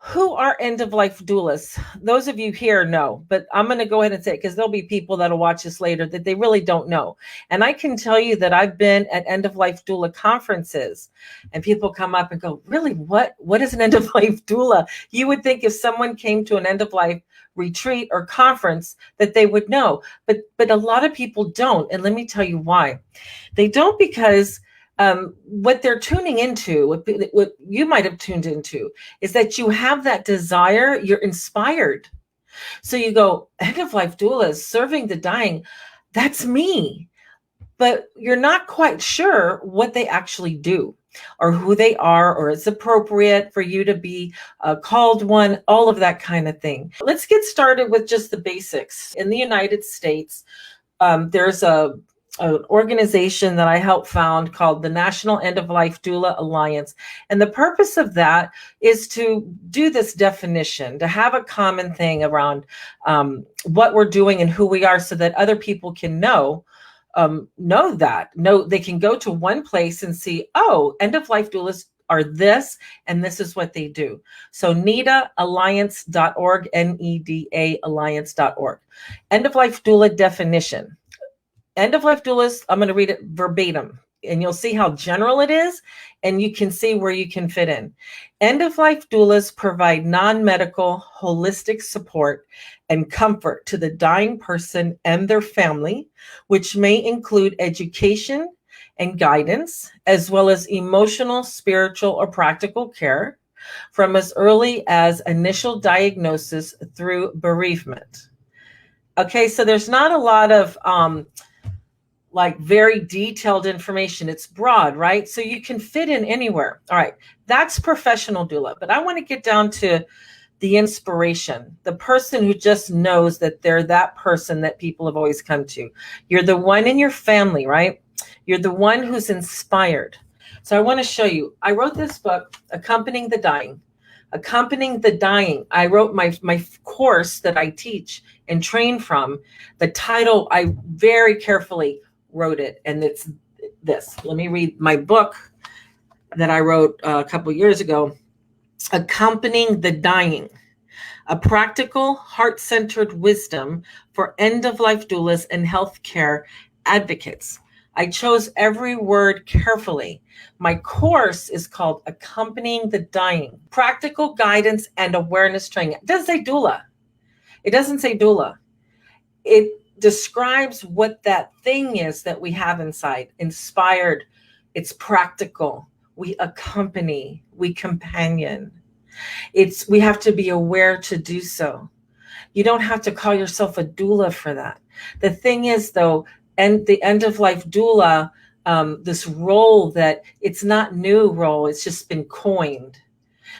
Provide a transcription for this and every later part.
Who are end-of-life doulas? Those of you here know, but I'm going to go ahead and say it because there'll be people that'll watch this later that they really don't know. And I can tell you that I've been at end-of-life doula conferences and people come up and go, really, what is an end-of-life doula? You would think if someone came to an end-of-life retreat or conference that they would know, but a lot of people don't. And let me tell you why. They don't because what they're tuning into, what you might have tuned into, is that you have that desire, you're inspired. So you go, end-of-life doulas, serving the dying, that's me. But you're not quite sure what they actually do or who they are, or it's appropriate for you to be called one, all of that kind of thing. Let's get started with just the basics. In the United States, there's an organization that I helped found called the National End-of-Life Doula Alliance. And the purpose of that is to do this definition, to have a common thing around what we're doing and who we are so that other people can know they can go to one place and see, oh, end-of-life doulas are this, and this is what they do. So NEDA-alliance.org, NEDA alliance.org. End-of-life doula definition. End-of-life doulas, I'm going to read it verbatim, and you'll see how general it is, and you can see where you can fit in. End-of-life doulas provide non-medical, holistic support and comfort to the dying person and their family, which may include education and guidance, as well as emotional, spiritual, or practical care from as early as initial diagnosis through bereavement. Okay, so there's not a lot of like very detailed information. It's broad, right? So you can fit in anywhere. All right, that's professional doula. But I want to get down to the inspiration, the person who just knows that they're that person that people have always come to. You're the one in your family, right? You're the one who's inspired. So I want to show you. I wrote this book, Accompanying the Dying. Accompanying the Dying. I wrote my course that I teach and train from. The title, I very carefully wrote it, and it's this. Let me read my book that I wrote a couple years ago, Accompanying the Dying, a practical, heart-centered wisdom for end-of-life doulas and healthcare advocates. I chose every word carefully. My course is called Accompanying the Dying, Practical Guidance and Awareness Training. It doesn't say doula. It doesn't say doula. It describes what that thing is that we have inside. Inspired, it's practical. We accompany, we companion. We have to be aware to do so. You don't have to call yourself a doula for that. The thing is, though, and the end-of-life doula, this role that it's not new role, it's just been coined.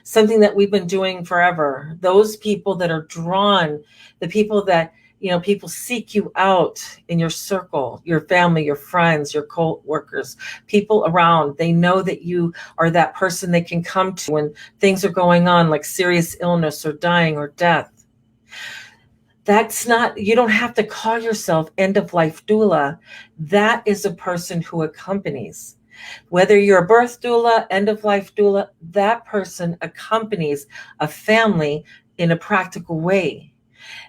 Something that we've been doing forever. Those people that are drawn, the people that, people seek you out in your circle, your family, your friends, your co-workers, people around. They know that you are that person they can come to when things are going on, like serious illness or dying or death. You don't have to call yourself end-of-life doula. That is a person who accompanies. Whether you're a birth doula, end-of-life doula, that person accompanies a family in a practical way.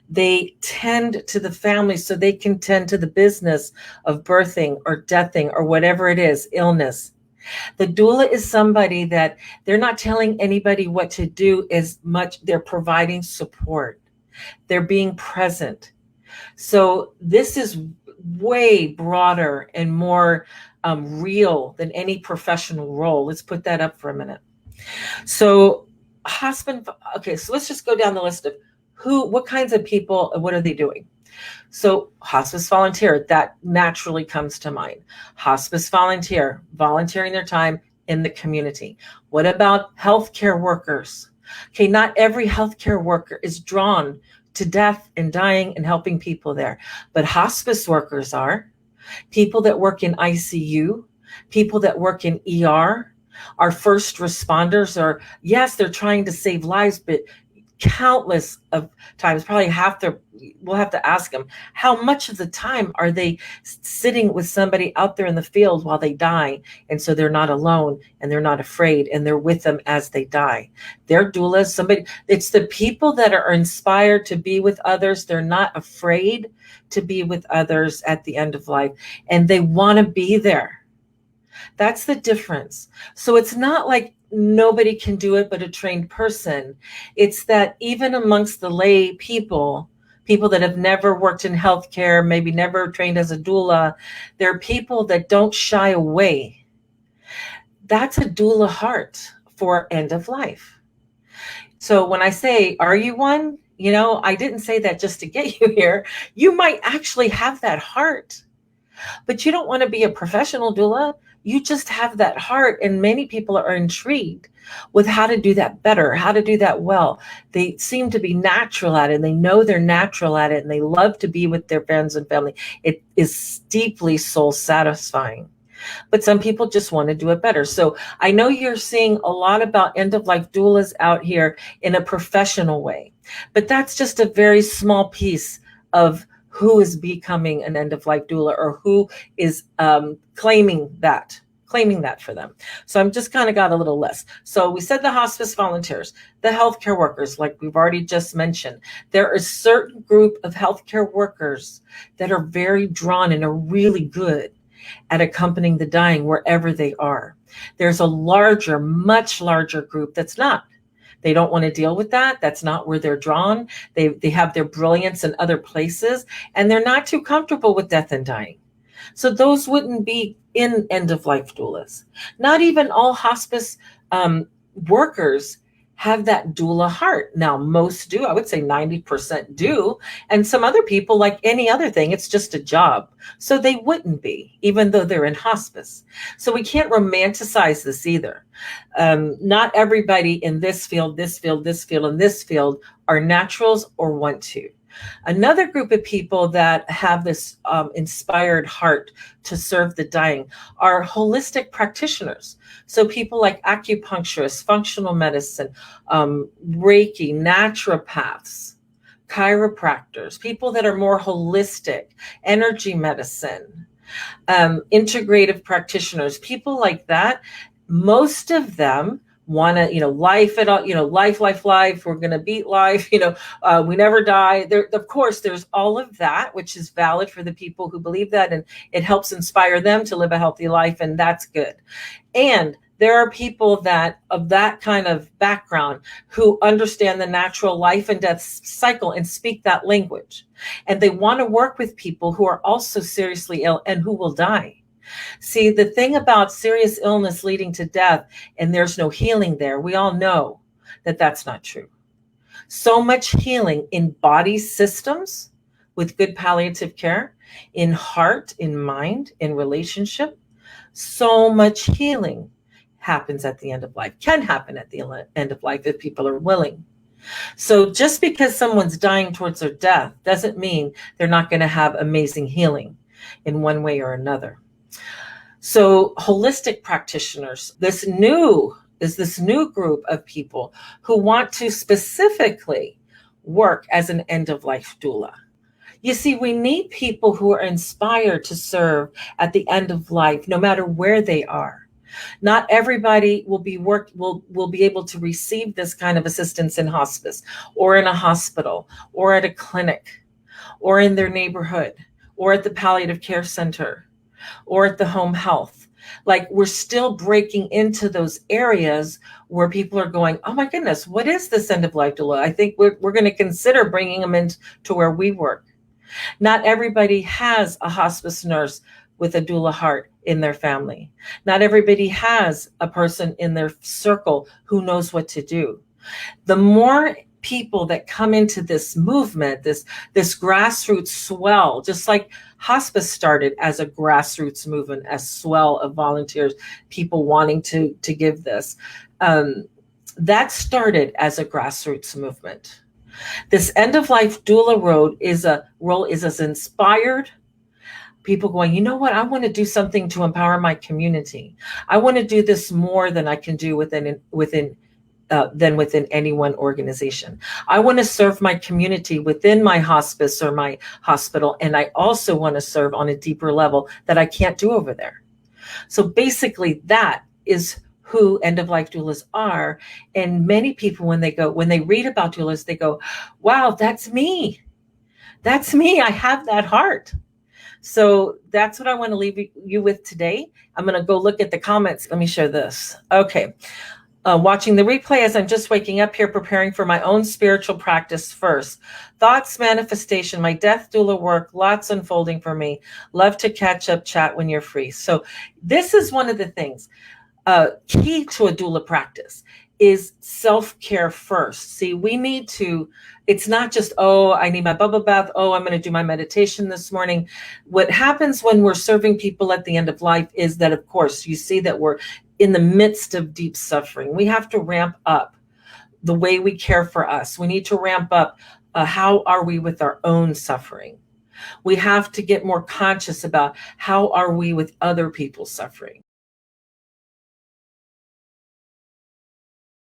They tend to the family so they can tend to the business of birthing or deathing or whatever it is, illness. The doula is somebody that they're not telling anybody what to do as much. They're providing support. They're being present. So this is way broader and more real than any professional role. Let's put that up for a minute. So so let's just go down the list of what kinds of people, what are they doing? So hospice volunteer, that naturally comes to mind. Hospice volunteer, volunteering their time in the community. What about healthcare workers? Okay, not every healthcare worker is drawn to death and dying and helping people there, but hospice workers are. People that work in ICU, people that work in ER, our first responders are, yes, they're trying to save lives, but countless of times, probably we'll have to ask them, how much of the time are they sitting with somebody out there in the field while they die? And so they're not alone and they're not afraid and they're with them as they die. They're doulas. It's the people that are inspired to be with others. They're not afraid to be with others at the end of life, and they want to be there. That's the difference. So it's not like nobody can do it but a trained person. It's that even amongst the lay people that have never worked in healthcare, maybe never trained as a doula, there are people that don't shy away. That's a doula heart for end of life. So when I say, are you one? I didn't say that just to get you here. You might actually have that heart, but you don't want to be a professional doula. You just have that heart, and many people are intrigued with how to do that better, how to do that well. They seem to be natural at it, and they know they're natural at it, and they love to be with their friends and family. It is deeply soul satisfying. But some people just want to do it better. So I know you're seeing a lot about end-of-life doulas out here in a professional way, but that's just a very small piece of who is becoming an end-of-life doula, or who is claiming that for them. So I'm just kind of got a little list. So we said the hospice volunteers, the healthcare workers, like we've already just mentioned. There is a certain group of healthcare workers that are very drawn and are really good at accompanying the dying wherever they are. There's a much larger group that's not. They don't want to deal with that. That's not where they're drawn. They have their brilliance in other places, and they're not too comfortable with death and dying. So those wouldn't be in end-of-life doulas. Not even all hospice workers have that doula heart. Now, most do. I would say 90% do. And some other people, like any other thing, it's just a job. So they wouldn't be, even though they're in hospice. So we can't romanticize this either. Not everybody in this field, and this field are naturals or want to. Another group of people that have this inspired heart to serve the dying are holistic practitioners. So people like acupuncturists, functional medicine, Reiki, naturopaths, chiropractors, people that are more holistic, energy medicine, integrative practitioners, people like that. Most of them want to, life it all, life. We're going to beat life. We never die. Of course, there's all of that, which is valid for the people who believe that, and it helps inspire them to live a healthy life, and that's good. And there are people that of that kind of background who understand the natural life and death cycle and speak that language, and they want to work with people who are also seriously ill and who will die. See, the thing about serious illness leading to death and there's no healing there, we all know that that's not true. So much healing in body systems with good palliative care, in heart, in mind, in relationship. So much healing happens at the end of life, can happen at the end of life if people are willing. So just because someone's dying towards their death doesn't mean they're not going to have amazing healing in one way or another. So holistic practitioners, this new group of people who want to specifically work as an end-of-life doula. You see, we need people who are inspired to serve at the end of life, no matter where they are. Not everybody will be able to receive this kind of assistance in hospice, or in a hospital, or at a clinic, or in their neighborhood, or at the palliative care center, or at the home health. Like, we're still breaking into those areas where people are going, oh my goodness, what is this end of life doula? I think we're going to consider bringing them into where we work. Not everybody has a hospice nurse with a doula heart in their family. Not everybody has a person in their circle who knows what to do. The more people that come into this movement, this grassroots swell, just like hospice started as a grassroots movement, a swell of volunteers, people wanting to give this. That started as a grassroots movement. This end-of-life doula role is as inspired people going, you know what, I want to do something to empower my community. I want to do this more than I can do within than within any one organization. I want to serve my community within my hospice or my hospital, and I also want to serve on a deeper level that I can't do over there. So basically, that is who end-of-life doulas are. And many people, when they read about doulas, they go, wow, that's me. That's me. I have that heart. So that's what I want to leave you with today. I'm going to go look at the comments. Let me share this. Okay. Watching the replay as I'm just waking up here, preparing for my own spiritual practice first. Thoughts, manifestation, my death doula work, lots unfolding for me. Love to catch up, chat when you're free. So this is one of the things, key to a doula practice is self-care first. See, we need to, it's not just, oh, I need my bubble bath. Oh, I'm going to do my meditation this morning. What happens when we're serving people at the end of life is that, of course, you see that we're in the midst of deep suffering. We have to ramp up the way we care for us. We need to ramp up how are we with our own suffering. We have to get more conscious about how are we with other people's suffering.